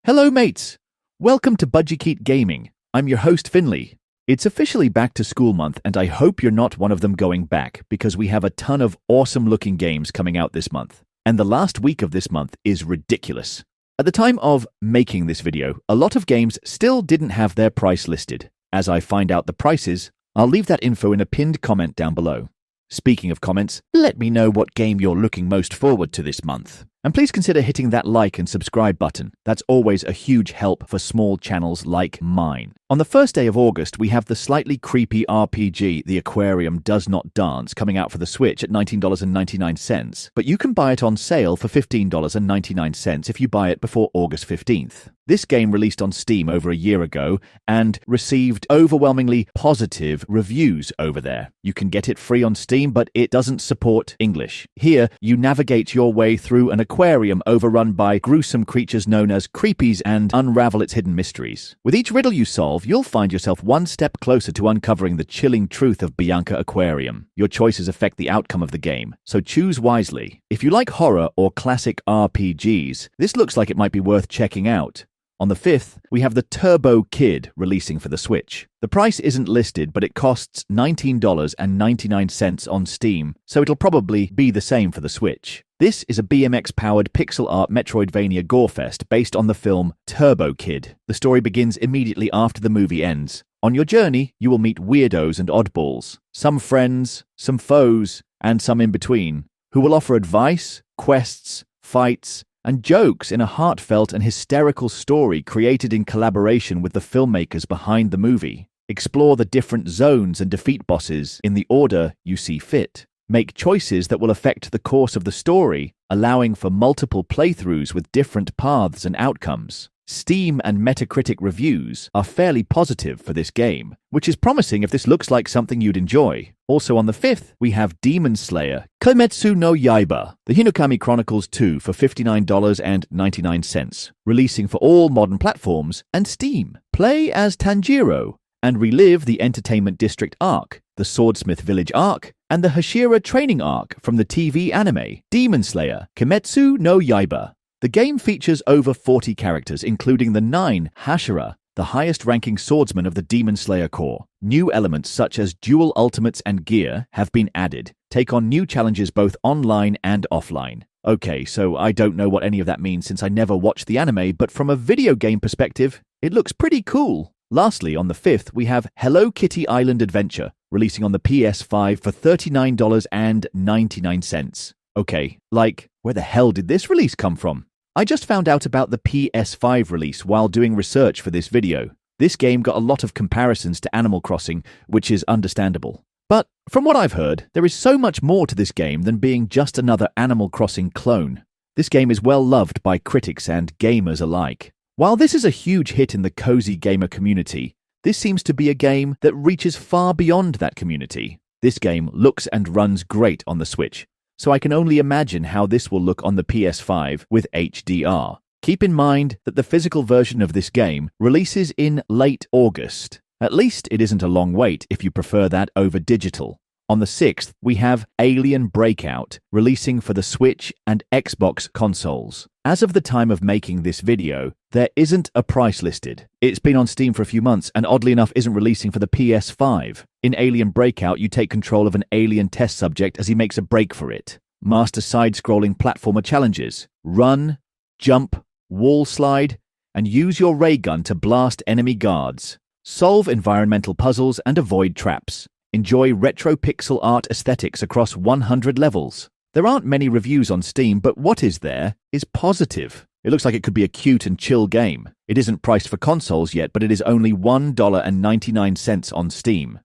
Hello, mates! Welcome to Budgie Gaming. I'm your host, Finley. It's officially back to school month, and I hope you're not one of them going back, because we have a ton of awesome-looking games coming out this month. And the last week of this month is ridiculous. At the time of making this video, a lot of games still didn't have their price listed. As I find out the prices, I'll leave that info in a pinned comment down below. Speaking of comments, let me know what game you're looking most forward to this month. And please consider hitting that like and subscribe button. That's always a huge help for small channels like mine. On the first day of August, we have the slightly creepy RPG, The Aquarium Does Not Dance, coming out for the Switch at $19.99, but you can buy it on sale for $15.99 if you buy it before August 15th. This game released on Steam over a year ago and received overwhelmingly positive reviews over there. You can get it free on Steam, but it doesn't support English. Here, you navigate your way through an aquarium overrun by gruesome creatures known as creepies and unravel its hidden mysteries. With each riddle you solve, you'll find yourself one step closer to uncovering the chilling truth of Bianca Aquarium. Your choices affect the outcome of the game, so choose wisely. If you like horror or classic RPGs, this looks like it might be worth checking out. On the 5th, we have the Turbo Kid releasing for the Switch. The price isn't listed, but it costs $19.99 on Steam, so it'll probably be the same for the Switch. This is a BMX-powered pixel art Metroidvania gorefest based on the film Turbo Kid. The story begins immediately after the movie ends. On your journey, you will meet weirdos and oddballs, some friends, some foes, and some in between, who will offer advice, quests, fights, and jokes in a heartfelt and hysterical story created in collaboration with the filmmakers behind the movie. Explore the different zones and defeat bosses in the order you see fit. Make choices that will affect the course of the story, allowing for multiple playthroughs with different paths and outcomes. Steam and Metacritic reviews are fairly positive for this game, which is promising if this looks like something you'd enjoy. Also on the 5th, we have Demon Slayer Kimetsu no Yaiba, The Hinokami Chronicles 2 for $59.99, releasing for all modern platforms and Steam. Play as Tanjiro and relive the Entertainment District arc, the Swordsmith Village arc, and the Hashira training arc from the TV anime Demon Slayer Kimetsu no Yaiba. The game features over 40 characters, including the 9 Hashira, the highest-ranking swordsman of the Demon Slayer Corps. New elements such as dual ultimates and gear have been added. Take on new challenges both online and offline. Okay, so I don't know what any of that means since I never watched the anime, but from a video game perspective, it looks pretty cool. Lastly, on the 5th, we have Hello Kitty Island Adventure, releasing on the PS5 for $39.99. Okay, where the hell did this release come from? I just found out about the PS5 release while doing research for this video. This game got a lot of comparisons to Animal Crossing, which is understandable. But from what I've heard, there is so much more to this game than being just another Animal Crossing clone. This game is well loved by critics and gamers alike. While this is a huge hit in the cozy gamer community, this seems to be a game that reaches far beyond that community. This game looks and runs great on the Switch, so I can only imagine how this will look on the PS5 with HDR. Keep in mind that the physical version of this game releases in late August. At least it isn't a long wait if you prefer that over digital. On the 6th, we have Alien Breakout, releasing for the Switch and Xbox consoles. As of the time of making this video, there isn't a price listed. It's been on Steam for a few months and oddly enough isn't releasing for the PS5. In Alien Breakout, you take control of an alien test subject as he makes a break for it. Master side-scrolling platformer challenges. Run, jump, wall slide, and use your ray gun to blast enemy guards. Solve environmental puzzles and avoid traps. Enjoy retro pixel art aesthetics across 100 levels. There aren't many reviews on Steam, but what is there is positive. It looks like it could be a cute and chill game. It isn't priced for consoles yet, but it is only $1.99 on Steam.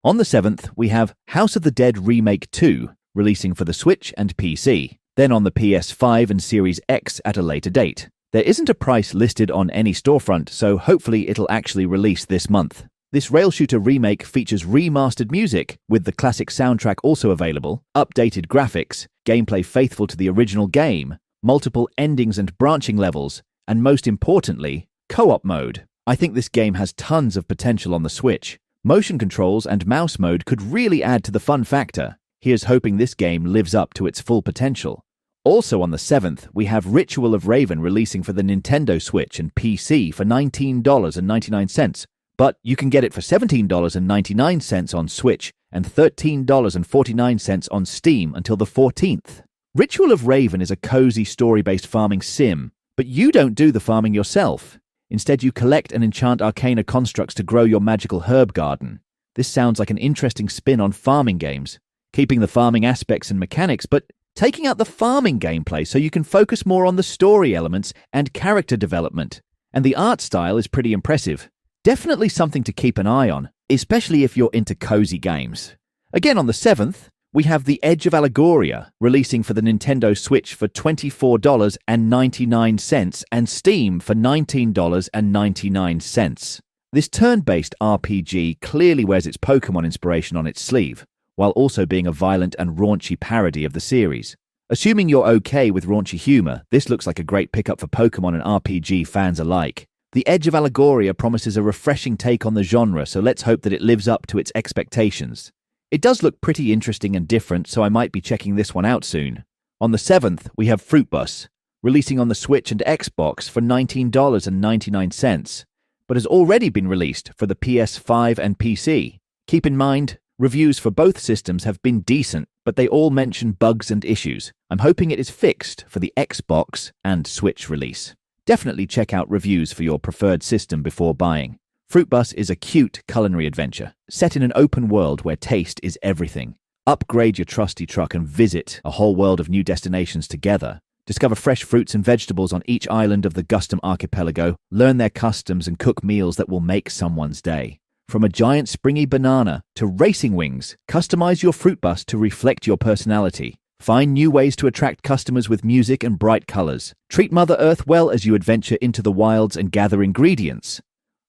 On the 7th, we have House of the Dead Remake 2, releasing for the Switch and PC, then on the PS5 and Series X at a later date. There isn't a price listed on any storefront, so hopefully it'll actually release this month. This rail shooter remake features remastered music, with the classic soundtrack also available, updated graphics, gameplay faithful to the original game, multiple endings and branching levels, and most importantly, co-op mode. I think this game has tons of potential on the Switch. Motion controls and mouse mode could really add to the fun factor. Here's hoping this game lives up to its full potential. Also on the 7th, we have Ritual of Raven releasing for the Nintendo Switch and PC for $19.99, but you can get it for $17.99 on Switch and $13.49 on Steam until the 14th. Ritual of Raven is a cozy story-based farming sim, but you don't do the farming yourself. Instead, you collect and enchant arcana constructs to grow your magical herb garden. This sounds like an interesting spin on farming games, keeping the farming aspects and mechanics, but taking out the farming gameplay so you can focus more on the story elements and character development. And the art style is pretty impressive. Definitely something to keep an eye on, especially if you're into cozy games. Again on the 7th, we have The Edge of Allegoria, releasing for the Nintendo Switch for $24.99 and Steam for $19.99. This turn-based RPG clearly wears its Pokémon inspiration on its sleeve, while also being a violent and raunchy parody of the series. Assuming you're okay with raunchy humor, this looks like a great pickup for Pokémon and RPG fans alike. The Edge of Allegoria promises a refreshing take on the genre, so let's hope that it lives up to its expectations. It does look pretty interesting and different, so I might be checking this one out soon. On the 7th, we have Fruit Bus, releasing on the Switch and Xbox for $19.99, but has already been released for the PS5 and PC. Keep in mind, reviews for both systems have been decent, but they all mention bugs and issues. I'm hoping it is fixed for the Xbox and Switch release. Definitely check out reviews for your preferred system before buying. Fruit Bus is a cute culinary adventure, set in an open world where taste is everything. Upgrade your trusty truck and visit a whole world of new destinations together. Discover fresh fruits and vegetables on each island of the Gustum archipelago, learn their customs and cook meals that will make someone's day. From a giant springy banana to racing wings, customize your Fruit Bus to reflect your personality. Find new ways to attract customers with music and bright colors. Treat Mother Earth well as you adventure into the wilds and gather ingredients.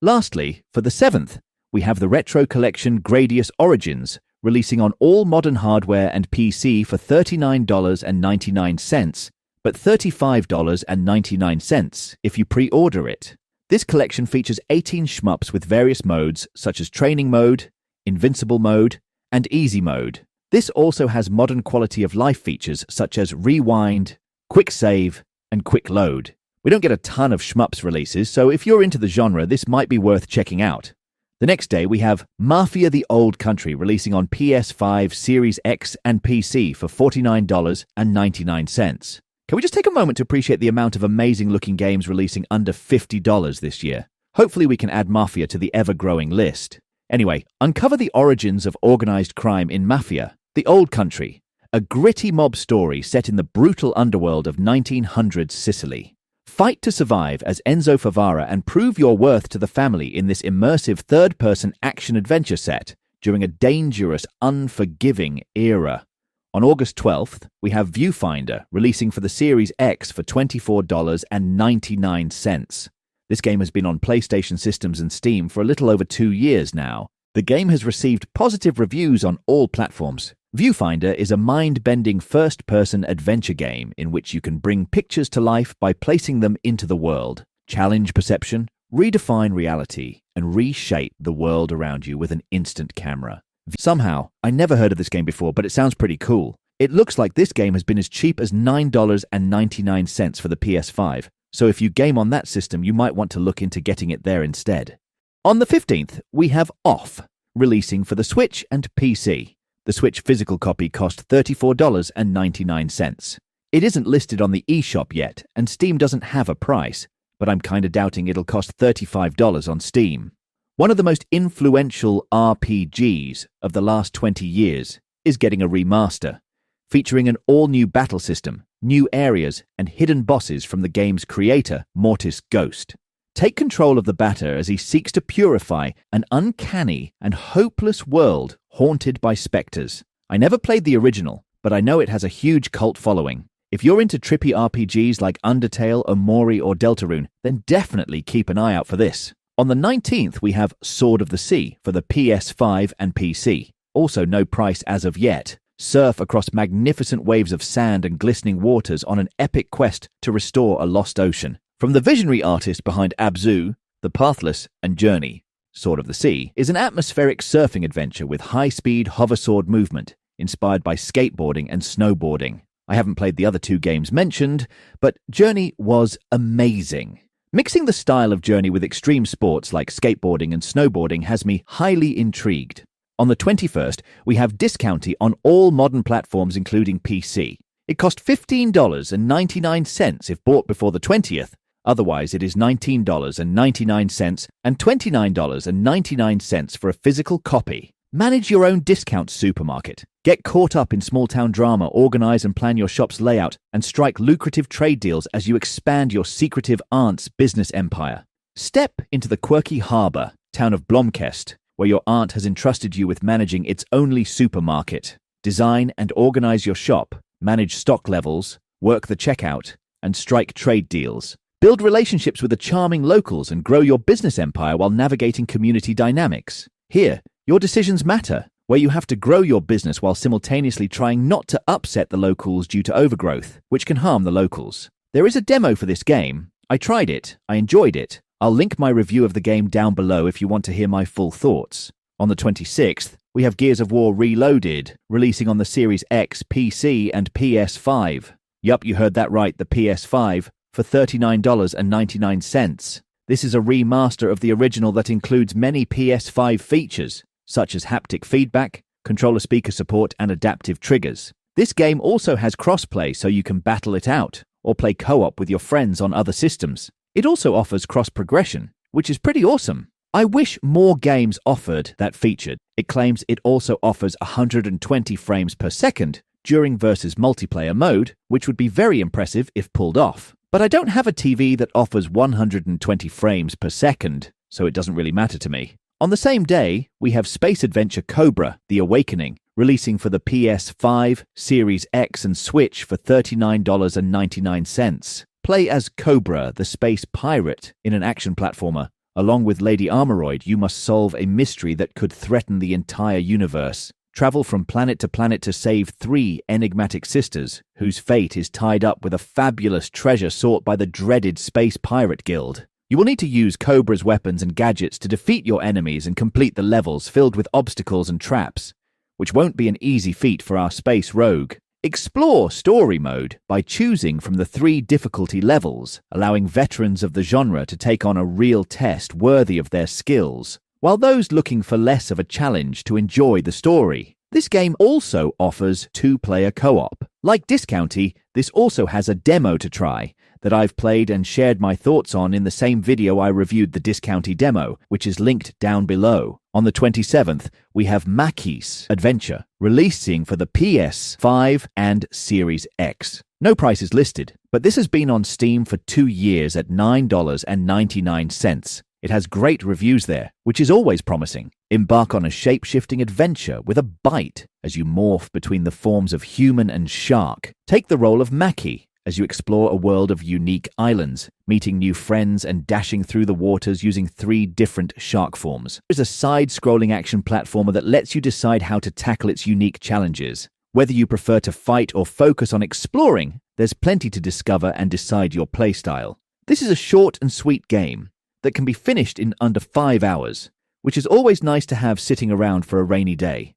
Lastly, for the 7th, we have the retro collection Gradius Origins, releasing on all modern hardware and PC for $39.99, but $35.99 if you pre-order it. This collection features 18 shmups with various modes such as Training Mode, Invincible Mode, and Easy Mode. This also has modern quality of life features such as Rewind, Quick Save, and Quick Load. We don't get a ton of shmups releases, so if you're into the genre, this might be worth checking out. The next day, we have Mafia: The Old Country releasing on PS5, Series X, and PC for $49.99. Can we just take a moment to appreciate the amount of amazing-looking games releasing under $50 this year? Hopefully we can add Mafia to the ever-growing list. Anyway, uncover the origins of organized crime in Mafia: The Old Country, a gritty mob story set in the brutal underworld of 1900s Sicily. Fight to survive as Enzo Favara and prove your worth to the family in this immersive third-person action-adventure set during a dangerous, unforgiving era. On August 12th, we have Viewfinder releasing for the Series X for $24.99. This game has been on PlayStation systems and Steam for a little over 2 years now. The game has received positive reviews on all platforms. Viewfinder is a mind-bending first-person adventure game in which you can bring pictures to life by placing them into the world, challenge perception, redefine reality, and reshape the world around you with an instant camera. Somehow, I never heard of this game before, but it sounds pretty cool. It looks like this game has been as cheap as $9.99 for the PS5, so if you game on that system, you might want to look into getting it there instead. On the 15th, we have Off, releasing for the Switch and PC. The Switch physical copy cost $34.99. It isn't listed on the eShop yet, and Steam doesn't have a price, but I'm kinda doubting it'll cost $35 on Steam. One of the most influential RPGs of the last 20 years is getting a remaster, featuring an all-new battle system, new areas, and hidden bosses from the game's creator, Mortis Ghost. Take control of the batter as he seeks to purify an uncanny and hopeless world haunted by specters. I never played the original, but I know it has a huge cult following. If you're into trippy RPGs like Undertale, Omori, or Deltarune, then definitely keep an eye out for this. On the 19th, we have Sword of the Sea for the PS5 and PC. Also no price as of yet. Surf across magnificent waves of sand and glistening waters on an epic quest to restore a lost ocean. From the visionary artist behind Abzu, The Pathless, and Journey, Sword of the Sea is an atmospheric surfing adventure with high-speed hover sword movement, inspired by skateboarding and snowboarding. I haven't played the other 2 games mentioned, but Journey was amazing. Mixing the style of Journey with extreme sports like skateboarding and snowboarding has me highly intrigued. On the 21st, we have Discounty on all modern platforms including PC. It cost $15.99 if bought before the 20th. Otherwise, it is $19.99 and $29.99 for a physical copy. Manage your own discount supermarket. Get caught up in small-town drama, organize and plan your shop's layout, and strike lucrative trade deals as you expand your secretive aunt's business empire. Step into the quirky harbour, town of Blomkest, where your aunt has entrusted you with managing its only supermarket. Design and organize your shop, manage stock levels, work the checkout, and strike trade deals. Build relationships with the charming locals and grow your business empire while navigating community dynamics. Here, your decisions matter, where you have to grow your business while simultaneously trying not to upset the locals due to overgrowth, which can harm the locals. There is a demo for this game. I tried it. I enjoyed it. I'll link my review of the game down below if you want to hear my full thoughts. On the 26th, we have Gears of War Reloaded, releasing on the Series X, PC, and PS5. Yup, you heard that right, the PS5, for $39.99. This is a remaster of the original that includes many PS5 features, such as haptic feedback, controller speaker support, and adaptive triggers. This game also has crossplay so you can battle it out, or play co-op with your friends on other systems. It also offers cross-progression, which is pretty awesome. I wish more games offered that feature. It claims it also offers 120 frames per second during versus multiplayer mode, which would be very impressive if pulled off. But I don't have a TV that offers 120 frames per second, so it doesn't really matter to me. On the same day, we have Space Adventure Cobra: The Awakening, releasing for the PS5, Series X, and Switch for $39.99. Play as Cobra, the space pirate, in an action platformer. Along with Lady Armoroid, you must solve a mystery that could threaten the entire universe. Travel from planet to save 3 enigmatic sisters, whose fate is tied up with a fabulous treasure sought by the dreaded Space Pirate Guild. You will need to use Cobra's weapons and gadgets to defeat your enemies and complete the levels filled with obstacles and traps, which won't be an easy feat for our space rogue. Explore Story Mode by choosing from the 3 difficulty levels, allowing veterans of the genre to take on a real test worthy of their skills, while those looking for less of a challenge to enjoy the story. This game also offers 2-player co-op. Like Discounty, this also has a demo to try that I've played and shared my thoughts on in the same video I reviewed the Discounty demo, which is linked down below. On the 27th, we have Maquis Adventure, releasing for the PS5 and Series X. No price is listed, but this has been on Steam for 2 years at $9.99. It has great reviews there, which is always promising. Embark on a shape-shifting adventure with a bite as you morph between the forms of human and shark. Take the role of Maquis as you explore a world of unique islands, meeting new friends and dashing through the waters using 3 different shark forms. There's a side-scrolling action platformer that lets you decide how to tackle its unique challenges. Whether you prefer to fight or focus on exploring, there's plenty to discover and decide your playstyle. This is a short and sweet game that can be finished in under 5 hours, which is always nice to have sitting around for a rainy day.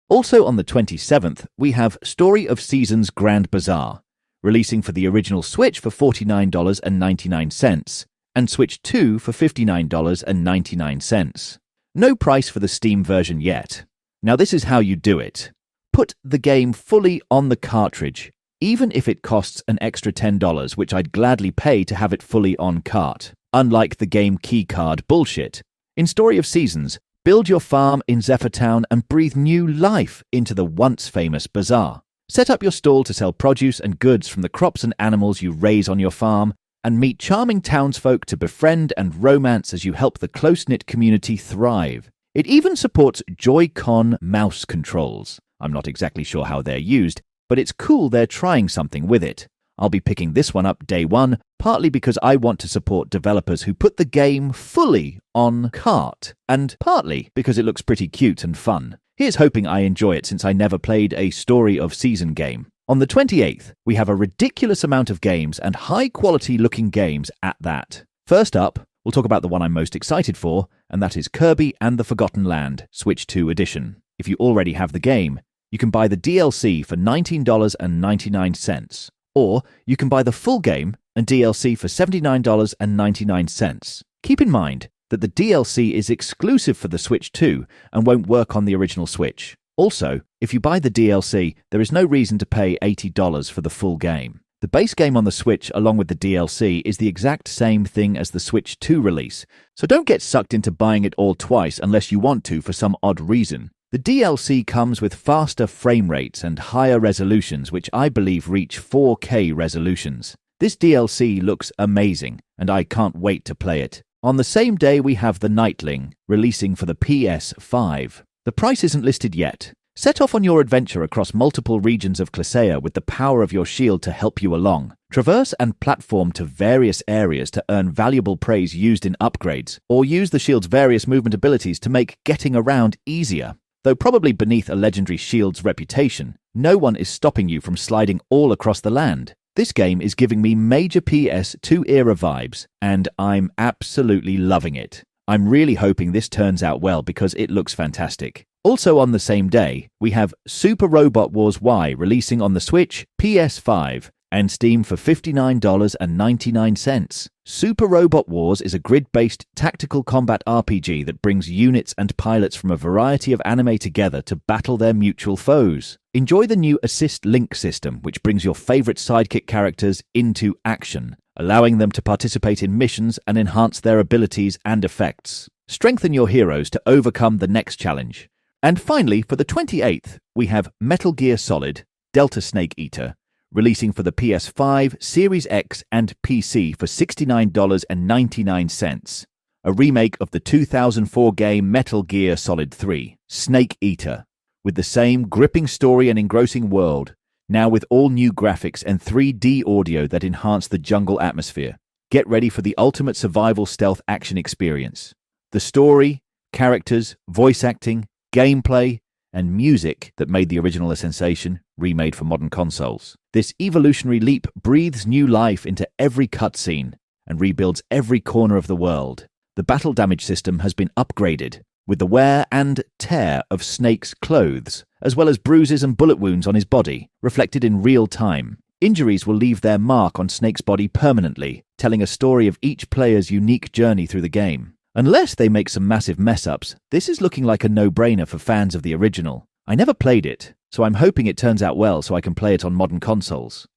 Also on the 27th, we have Story of Seasons Grand Bazaar, releasing for the original Switch for $49.99 and Switch 2 for $59.99. No price for the Steam version yet. Now this is how you do it. Put the game fully on the cartridge, even if it costs an extra $10, which I'd gladly pay to have it fully on cart. Unlike the game keycard bullshit, in Story of Seasons, build your farm in Zephyrtown and breathe new life into the once famous bazaar. Set up your stall to sell produce and goods from the crops and animals you raise on your farm, and meet charming townsfolk to befriend and romance as you help the close-knit community thrive. It even supports Joy-Con mouse controls. I'm not exactly sure how they're used, but it's cool they're trying something with it. I'll be picking this one up day one, partly because I want to support developers who put the game fully on cart, and partly because it looks pretty cute and fun. Here's hoping I enjoy it since I never played a Story of Season game. On the 28th, we have a ridiculous amount of games and high-quality looking games at that. First up, we'll talk about the one I'm most excited for, and that is Kirby and the Forgotten Land, Switch 2 edition. If you already have the game, You can buy the DLC for $19.99, or you can buy the full game and DLC for $79.99. Keep in mind that the DLC is exclusive for the Switch 2 and won't work on the original Switch. Also, if you buy the DLC, there is no reason to pay $80 for the full game. The base game on the Switch along with the DLC is the exact same thing as the Switch 2 release, so don't get sucked into buying it all twice unless you want to for some odd reason. The DLC comes with faster frame rates and higher resolutions, which I believe reach 4K resolutions. This DLC looks amazing, and I can't wait to play it. On the same day, we have The Nightling, releasing for the PS5. The price isn't listed yet. Set off on your adventure across multiple regions of Klesea with the power of your shield to help you along. Traverse and platform to various areas to earn valuable praise used in upgrades, or use the shield's various movement abilities to make getting around easier. Though probably beneath a legendary shield's reputation, no one is stopping you from sliding all across the land. This game is giving me major PS2 era vibes, and I'm absolutely loving it. I'm really hoping this turns out well because it looks fantastic. Also on the same day, we have Super Robot Wars Y releasing on the Switch, PS5, and Steam for $59.99. Super Robot Wars is a grid-based tactical combat RPG that brings units and pilots from a variety of anime together to battle their mutual foes. Enjoy the new Assist Link system, which brings your favorite sidekick characters into action, allowing them to participate in missions and enhance their abilities and effects. Strengthen your heroes to overcome the next challenge. And finally, for the 28th, we have Metal Gear Solid Delta Snake Eater, releasing for the PS5, Series X, and PC for $69.99. A remake of the 2004 game Metal Gear Solid 3, Snake Eater, with the same gripping story and engrossing world, now with all new graphics and 3D audio that enhance the jungle atmosphere. Get ready for the ultimate survival stealth action experience. The story, characters, voice acting, gameplay, and music that made the original a sensation, remade for modern consoles. This evolutionary leap breathes new life into every cutscene and rebuilds every corner of the world. The battle damage system has been upgraded, with the wear and tear of Snake's clothes, as well as bruises and bullet wounds on his body, reflected in real time. Injuries will leave their mark on Snake's body permanently, telling a story of each player's unique journey through the game. Unless they make some massive mess-ups, this is looking like a no-brainer for fans of the original. I never played it, so I'm hoping it turns out well so I can play it on modern consoles.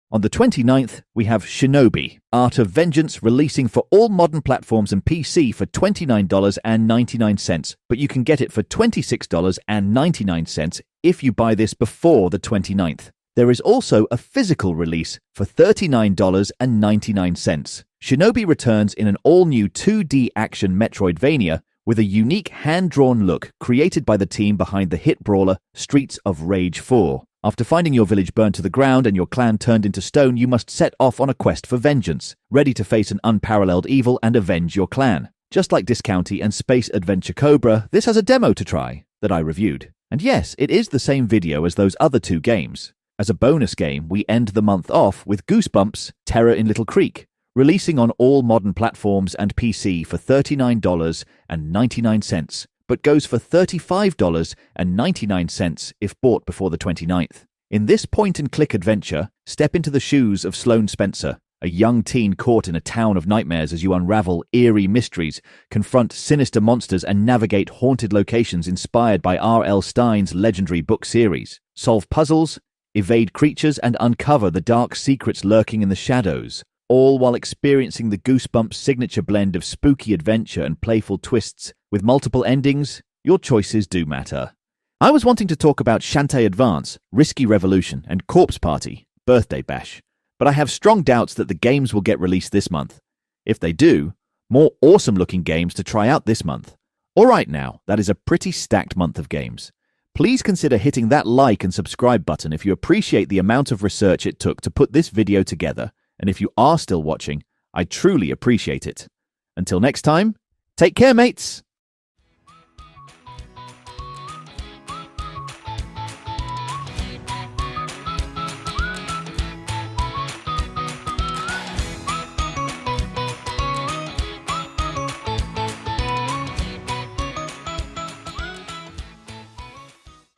On the 29th, we have Shinobi, Art of Vengeance, releasing for all modern platforms and PC for $29.99, but you can get it for $26.99 if you buy this before the 29th. There is also a physical release for $39.99. Shinobi returns in an all-new 2D action Metroidvania with a unique hand-drawn look created by the team behind the hit brawler Streets of Rage 4. After finding your village burned to the ground and your clan turned into stone, you must set off on a quest for vengeance, ready to face an unparalleled evil and avenge your clan. Just like Discounty and Space Adventure Cobra, this has a demo to try that I reviewed. And yes, it is the same video as those other two games. As a bonus game, we end the month off with Goosebumps Terror in Little Creek, releasing on all modern platforms and PC for $39.99, but goes for $35.99 if bought before the 29th. In this point-and-click adventure, step into the shoes of Sloane Spencer, a young teen caught in a town of nightmares as you unravel eerie mysteries, confront sinister monsters, and navigate haunted locations inspired by R.L. Stine's legendary book series. Solve puzzles, evade creatures, and uncover the dark secrets lurking in the shadows, all while experiencing the Goosebumps signature blend of spooky adventure and playful twists. With multiple endings, your choices do matter. I was wanting to talk about Shantae Advance, Risky Revolution, and Corpse Party, Birthday Bash, but I have strong doubts that the games will get released this month. If they do, more awesome-looking games to try out this month. Alright now, that is a pretty stacked month of games. Please consider hitting that like and subscribe button if you appreciate the amount of research it took to put this video together, and if you are still watching, I truly appreciate it. Until next time, take care, mates!